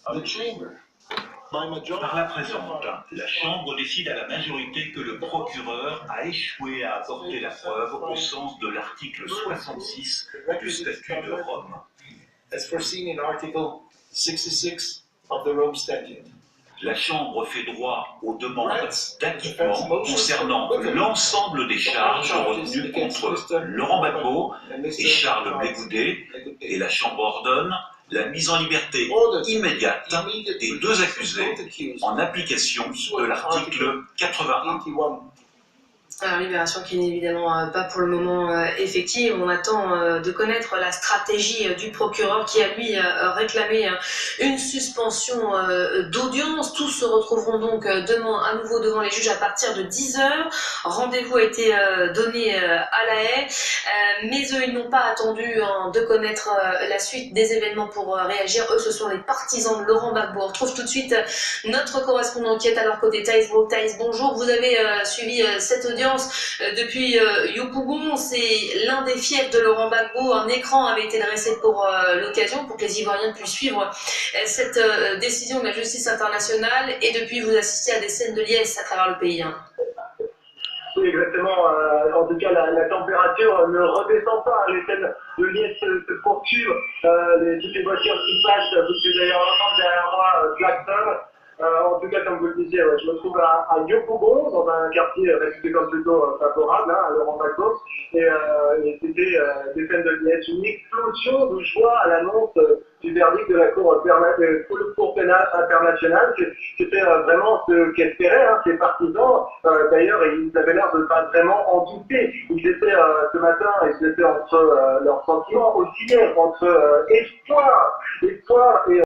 Par la présente, la Chambre décide à la majorité que le procureur a échoué à apporter la preuve au sens de l'article 66 du statut de Rome. As foreseen in Article 66 of the Rome Statute. La Chambre fait droit aux demandes d'acquittement concernant l'ensemble des charges retenues contre Laurent Gbagbo et Charles Blé Goudet, et la Chambre ordonne la mise en liberté immédiate des deux accusés en application de l'article 81. Alors, libération qui n'est évidemment pas pour le moment effective. On attend de connaître la stratégie du procureur qui a lui réclamé une suspension d'audience. Tous se retrouveront donc demain à nouveau devant les juges à partir de 10h. Rendez-vous a été donné à La Haye, mais eux ils n'ont pas attendu de connaître la suite des événements pour réagir. Eux ce sont les partisans de Laurent Gbagbo. On retrouve tout de suite notre correspondant qui est à leur côté, Thaïs Bro. Thaïs, bonjour, vous avez suivi cette audience depuis Yopougon. C'est l'un des fiefs de Laurent Gbagbo. Un écran avait été dressé pour l'occasion, pour que les Ivoiriens puissent suivre cette décision de la justice internationale, et depuis vous assistez à des scènes de liesse à travers le pays. Oui, exactement. En tout cas, la température ne redescend pas. Les scènes de liesse se poursuivent. Toutes les voitures qui passent, vous pouvez d'ailleurs entendre derrière moi klaxon. En tout cas, comme vous le disiez, je me trouve à Yopougon, dans un quartier réputé comme plutôt favorable à Laurent Gbagbo. Et c'était des scènes de liesse, une explosion de joie à l'annonce du verdict de la Cour pénale internationale. C'était vraiment ce qu'espéraient ces partisans. D'ailleurs, ils avaient l'air de ne pas vraiment en douter. Ils étaient ce matin, ils étaient entre leurs sentiments oscillaient entre espoir et